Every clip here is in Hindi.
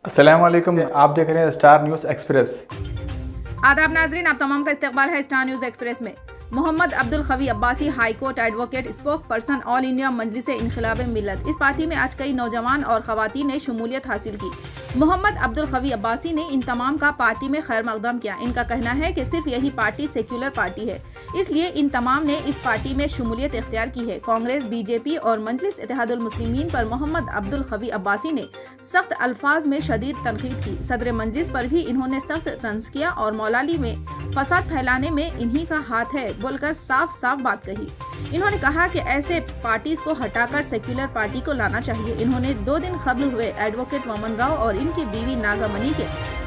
अस्सलाम वालेकुम, आप देख रहे हैं स्टार न्यूज़ एक्सप्रेस। आदाब नाजरीन, आप तमाम का इस्तकबाल है स्टार न्यूज़ एक्सप्रेस में। Mohammad Abdul Qavi Abbasi high court advocate spokesperson All India Majlis Inquilab Millat. इस पार्टी में आज कई नौजवान और खवातीन ने शमूलियत हासिल की। मोहम्मद अब्दुल खवी अब्बासी ने इन तमाम का पार्टी में खैर मकदम किया। इनका कहना है कि सिर्फ यही पार्टी सेक्युलर पार्टी है, इसलिए इन तमाम ने इस पार्टी में शमूलियत इख्तियार की है। कांग्रेस, बीजेपी और मजलिस इत्तेहादुल मुस्लिमीन पर मोहम्मद अब्दुल खवी अब्बासी ने सख्त अल्फाज में शदीद तनकीद की। सदर मजलिस पर भी इन्होंने सख्त तंज किया और मौलाली में फसाद फैलाने में इन्हीं का हाथ है बोलकर साफ साफ बात कही। इन्होंने कहा कि ऐसे पार्टीज को हटाकर सेक्युलर पार्टी को लाना चाहिए। इन्होंने 2 दिन कब्ल हुए एडवोकेट मोमन राव और इनकी बीवी नागामणि के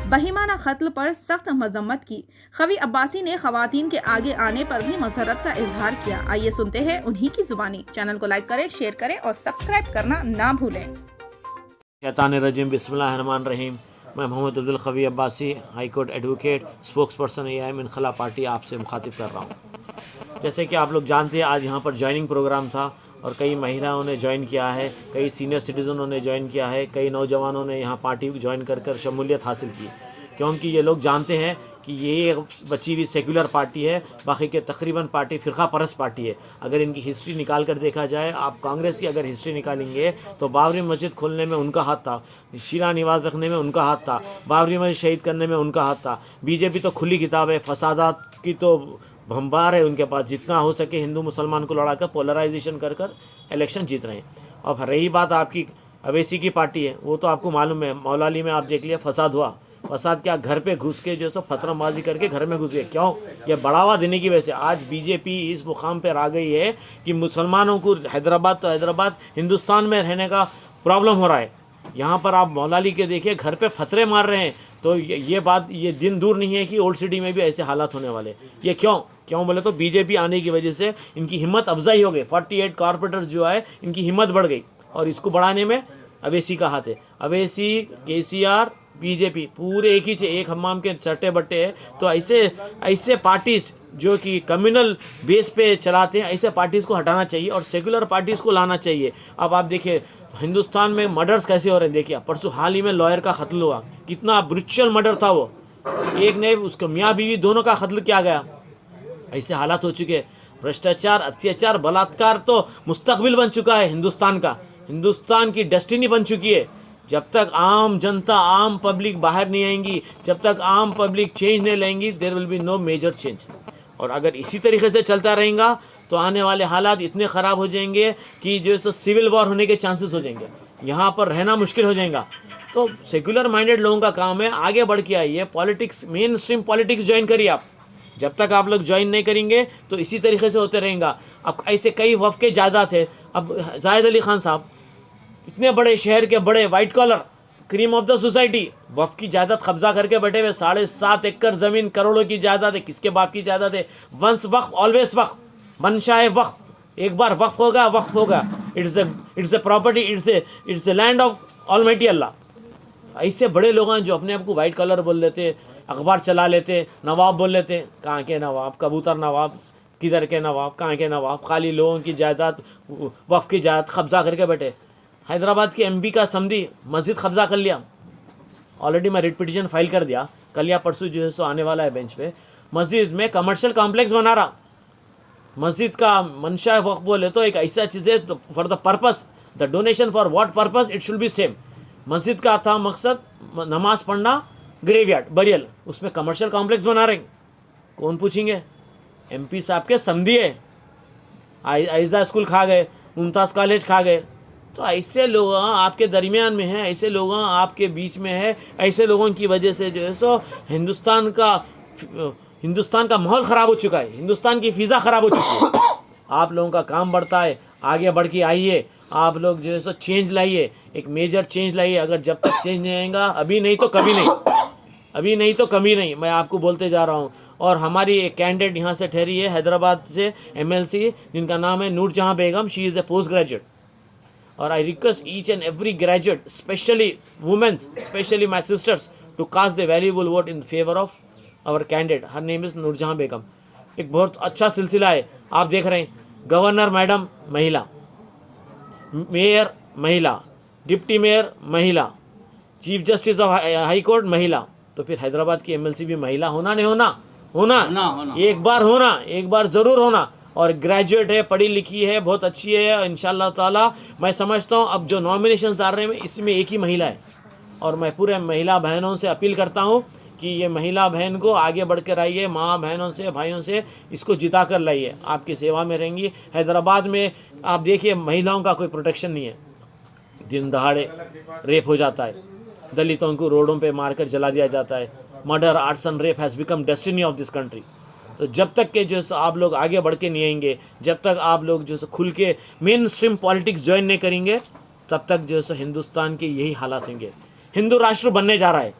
बहिमाना कत्ल पर सख्त मजम्मत की। खवी अब्बासी ने खवातीन के आगे आने पर भी मसरत का इजहार किया। आइए सुनते हैं उन्हीं की जुबानी। चैनल को लाइक करें, शेयर करें और सब्सक्राइब करना ना भूलें। शैतानिर्रजीम, बिस्मिल्लाहिर्रहमानिर्रहीम। मैं Mohammad Abdul Qavi Abbasi high court advocate spokesperson AIM Inquilab party आपसे मुखातिब कर रहा हूँ। जैसे कि आप लोग जानते हैं, आज यहाँ पर ज्वाइनिंग प्रोग्राम था और कई महिलाओं ने ज्वाइन किया है, कई सीनियर सिटीज़नों ने ज्वाइन किया है, कई नौजवानों ने यहाँ पार्टी ज्वाइन कर शमूलियत हासिल की, क्योंकि ये लोग जानते हैं कि ये एक बची हुई सेकुलर पार्टी है। बाकी के तकरीबन पार्टी फ़िरका परस्त पार्टी है। अगर इनकी हिस्ट्री निकाल कर देखा जाए, आप कांग्रेस की अगर हिस्ट्री निकालेंगे तो बाबरी मस्जिद खोलने में उनका हाथ था, शिला निवास रखने में उनका हाथ था, बाबरी मस्जिद शहीद करने में उनका हाथ था। बीजेपी तो खुली किताब है, फसादात की तो भंबार है उनके पास। जितना हो सके हिंदू मुसलमान को लड़ाकर पोलराइजेशन कर इलेक्शन जीत रहे हैं। अब रही बात आपकी अवैसी की पार्टी है, वो तो आपको मालूम है, मौलाली में आप देख लिया फसाद हुआ। फसाद क्या, घर पे घुस के जो सो फतराबाजी करके घर में घुस गए। क्यों? ये बढ़ावा देने की वजह से आज बीजेपी इस मुकाम पर आ गई है कि मुसलमानों को हैदराबाद हिंदुस्तान में रहने का प्रॉब्लम हो रहा है। यहाँ पर आप मौलाली के देखिए, घर पे फतरे मार रहे हैं। तो ये दिन दूर नहीं है कि ओल्ड सिटी में भी ऐसे हालात होने वाले। ये क्यों बोले तो बीजेपी आने की वजह से इनकी हिम्मत अफजाई हो गई। 48 कॉर्पोरेटर जो है, इनकी हिम्मत बढ़ गई और इसको बढ़ाने में अवैसी का हाथ है। अवैसी, KCR, बीजेपी पूरे एक हमाम के चट्टे बट्टे हैं। तो ऐसे पार्टीज जो कि कम्युनल बेस पे चलाते हैं, ऐसे पार्टीज़ को हटाना चाहिए और सेकुलर पार्टीज़ को लाना चाहिए। अब आप देखिए हिंदुस्तान में मर्डर्स कैसे हो रहे हैं। देखिए परसों हाल ही में लॉयर का कत्ल हुआ, कितना ब्रुचल मर्डर था वो। एक ने उसको मियाँ बीवी दोनों का कत्ल किया गया। ऐसे हालात हो चुके। भ्रष्टाचार, अत्याचार, बलात्कार तो मुस्तकबिल बन चुका है हिंदुस्तान का। हिंदुस्तान की डेस्टिनी बन चुकी है। जब तक आम जनता, आम पब्लिक बाहर नहीं आएंगी, जब तक आम पब्लिक चेंज नहीं लेंगी, there will be no major change. और अगर इसी तरीके से चलता रहेगा तो आने वाले हालात इतने ख़राब हो जाएंगे कि जो है सिविल वॉर होने के चांसेस हो जाएंगे। यहाँ पर रहना मुश्किल हो जाएगा। तो सेकुलर माइंडेड लोगों का काम है आगे बढ़ के आइए, politics, main stream politics join करिए आप। जब तक आप लोग ज्वाइन नहीं करेंगे तो इसी तरीके से होते रहेगा। अब ऐसे कई वफ़ के जायदाद थे। अब जाहिद अली खान साहब इतने बड़े शहर के बड़े white collar cream of the society, वफ़ की जायदाद कब्जा करके बैठे हुए। 7.5 एकड़ ज़मीन, करोड़ों की जायदाद है। किसके बाप की जायदाद है? वंस वक्फ, ऑलवेज वक्फ, मनशा है वक्फ। एक बार वक्फ होगा, वक्फ होगा। It's a property, it's the land of almighty Allah. ऐसे बड़े लोग हैं जो अपने आप को वाइट कलर बोल लेते, अखबार चला लेते, नवाब बोल लेते। कहाँ के नवाब? कबूतर नवाब, किधर के नवाब, कहाँ के नवाब? खाली लोगों की जायदाद, वक्फ की जायदाद कब्जा करके बैठे। हैदराबाद की MP का समधी मस्जिद कब्जा कर लिया। ऑलरेडी मैं रिट पिटीशन फाइल कर दिया, कल या परसों जो है सो आने वाला है बेंच पे। मस्जिद में कमर्शियल कॉम्प्लेक्स बना रहा। मस्जिद का मंशा वक्फ बोले तो एक ऐसा चीज़ है, for the purpose, the donation for what purpose, it should be same. मस्जिद का था मकसद नमाज पढ़ना, ग्रेवयार्ड, बरियल, उसमें कमर्शियल कॉम्प्लेक्स बना रहे। कौन पूछेंगे? MP साहब के समधी है। आइजा स्कूल खा गए, मुमताज़ कॉलेज खा गए। तो ऐसे लोग आपके दरमियान में हैं, ऐसे लोग आपके बीच में है। ऐसे लोगों की वजह से जो है सो हिंदुस्तान का माहौल ख़राब हो चुका है, हिंदुस्तान की फ़िज़ा ख़राब हो चुकी है। आप लोगों का काम बढ़ता है, आगे बढ़ के आइए। आप लोग जो है सो चेंज लाइए, एक मेजर चेंज लाइए। अगर जब तक चेंज नहीं आएगा, अभी नहीं तो कभी नहीं, अभी नहीं तो कभी नहीं, मैं आपको बोलते जा रहा हूँ। और हमारी एक कैंडिडेट यहाँ से ठहरी है हैदराबाद से MLC, जिनका नाम है Noorjahan Begum. She is a post graduate. और I request each and every graduate, especially women, especially my sisters, to cast the valuable vote in favor of our candidate. Her name is Noorjahan Begum. एक बहुत अच्छा सिलसिला है। आप देख रहे हैं, गवर्नर मैडम महिला, मेयर महिला, डिप्टी मेयर महिला, chief justice of high court महिला, तो फिर हैदराबाद की एमएलसी भी महिला होना नहीं होना? होना। एक बार ज़रूर होना। और ग्रेजुएट है, पढ़ी लिखी है, बहुत अच्छी है इंशाल्लाह ताला। मैं समझता हूँ अब जो नॉमिनेशंस डाल रहे हैं इसमें एक ही महिला है, और मैं पूरे महिला बहनों से अपील करता हूँ कि ये महिला बहन को आगे बढ़ कर आइए, माँ बहनों से भाइयों से इसको जिता कर लाइए, आपकी सेवा में रहेंगी। हैदराबाद में आप देखिए महिलाओं का कोई प्रोटेक्शन नहीं है, दिन दहाड़े रेप हो जाता है, दलितों को रोडों पे मारकर जला दिया जाता है। Murder, arson, rape has become destiny of this country. तो जब तक के जो है आप लोग आगे बढ़ के नहीं आएंगे, जब तक आप लोग जो है खुल के मेन स्ट्रीम पॉलिटिक्स ज्वाइन नहीं करेंगे, तब तक जो है हिंदुस्तान के यही हालात होंगे। हिंदू राष्ट्र बनने जा रहा है,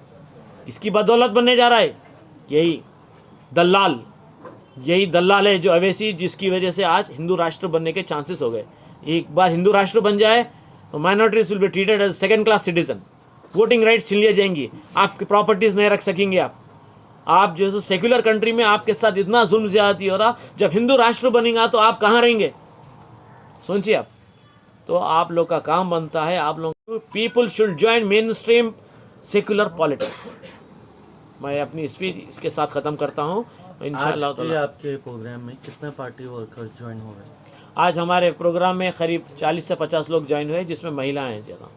इसकी बदौलत बनने जा रहा है यही दलाल है जो अवैसी, जिसकी वजह से आज हिंदू राष्ट्र बनने के चांसेस हो गए। एक बार हिंदू राष्ट्र बन जाए तो minorities will be treated as second class citizen, voting rights छीन लिए जाएंगी, आपकी प्रॉपर्टीज़ नहीं रख सकेंगे आप जो है सेक्युलर कंट्री में आपके साथ इतना जुल्म ज़्यादती हो रहा, जब हिंदू राष्ट्र बनेगा तो आप कहाँ रहेंगे? सोचिए आप। तो आप लोग का काम बनता है, आप लोग people should join main stream secular politics. मैं अपनी स्पीच इसके साथ ख़त्म करता हूँ इंशाअल्लाह ताला। आपके प्रोग्राम में कितने पार्टी वर्कर्स ज्वाइन हो गए? आज हमारे प्रोग्राम में करीब 40 से 50 लोग ज्वाइन हुए, जिसमें महिलाएं हैं ज़्यादा।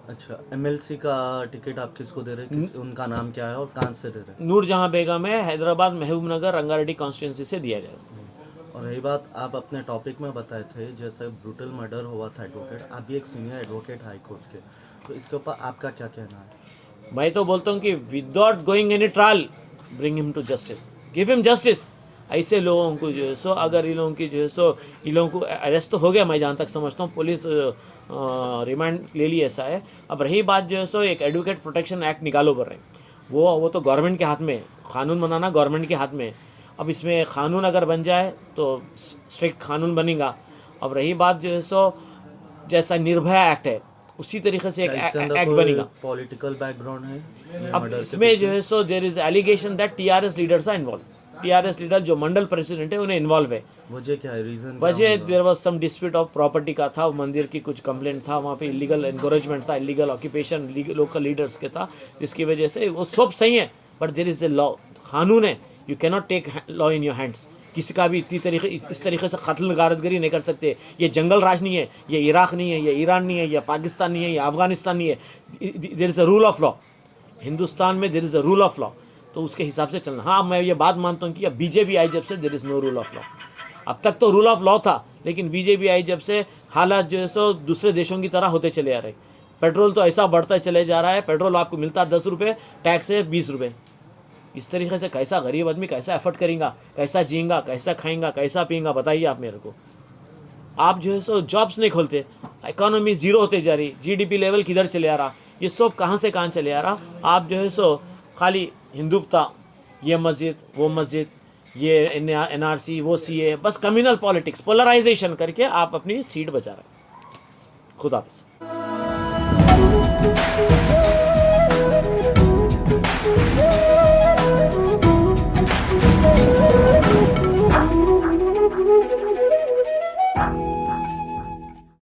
अच्छा, एमएलसी का टिकट आप किसको दे रहे हैं? उनका नाम क्या है और कहाँ से दे रहे हैं? नूर जहाँ बेगम है, हैदराबाद महबूब नगर रंगारेड्डी कॉन्स्टिट्यूंसी से दिया जाएगा। और यही बात आप अपने टॉपिक में बताए थे, जैसे ब्रूटल मर्डर हुआ था एडवोकेट, आप भी एक सीनियर एडवोकेट हाई कोर्ट के, तो इसके ऊपर आपका क्या कहना है? मैं तो बोलता हूँ कि without going any trial bring him to justice, give him justice. ऐसे लोगों को जो है अगर इन लोगों की जो है इन लोगों को अरेस्ट तो हो गया, मैं जहाँ तक समझता हूँ पुलिस रिमांड ले ली, ऐसा है। अब रही बात जो है एक एडवोकेट प्रोटेक्शन एक्ट निकालो बोल रहे हैं, वो तो गवर्नमेंट के हाथ में है, कानून बनाना गवर्नमेंट के हाथ में है। अब इसमें कानून अगर बन जाए तो स्ट्रिक्ट कानून बनेगा। अब रही बात जो है जैसा निर्भया एक्ट है उसी तरीके से एक एक्ट बनेगा। पॉलिटिकल बैकग्राउंड है अब इसमें जो है there is allegation that TRS leaders are involve. TRS leader जो मंडल प्रेसिडेंट है उन्हें इन्वॉल्व है। वजह क्या है, रीजन? वजह there was some dispute of property का था, मंदिर की कुछ कंप्लेंट था, वहाँ पे इलीगल एनकरेजमेंट था, इलीगल ऑक्यूपेशन लोकल लीडर्स के था, जिसकी वजह से वो सब सही है। But there is a law, कानून है, you can not take law in your hands. किसी का भी इस तरीके से कत्ल गारतगरी नहीं कर सकते। ये जंगल राज नहीं है, ये इराक नहीं है, ये ईरान नहीं है, ये पाकिस्तान नहीं है, ये अफगानिस्तान नहीं है। There is a rule of law, Hindustan में there is a rule of law, तो उसके हिसाब से चलना। हाँ, मैं ये बात मानता हूँ कि अब बीजेपी आई जब से there is no rule of law. अब तक तो रूल ऑफ लॉ था, लेकिन बीजेपी आई जब से हालात जो है दूसरे देशों की तरह होते चले आ रहे। पेट्रोल तो ऐसा बढ़ता चले जा रहा है, पेट्रोल आपको मिलता है 10 रुपये, टैक्स है 20 रुपये। इस तरीके से कैसा गरीब आदमी कैसा एफर्ट करेगा, कैसा जिएगा, कैसा खाएंगा, कैसा पिएगा, बताइए आप मेरे को। आप जो है जॉब्स नहीं खोलते, इकोनॉमी ज़ीरो होते जा रही, जीडीपी लेवल किधर चले आ रहा, ये सब कहाँ से कहाँ चले आ रहा। आप जो है खाली हिंदुत्व, ये मस्जिद वो मस्जिद, ये एनआरसी वो सीए, बस कम्युनल पॉलिटिक्स पोलराइजेशन करके आप अपनी सीट बचा रहे हैं। खुदा हाफिज़।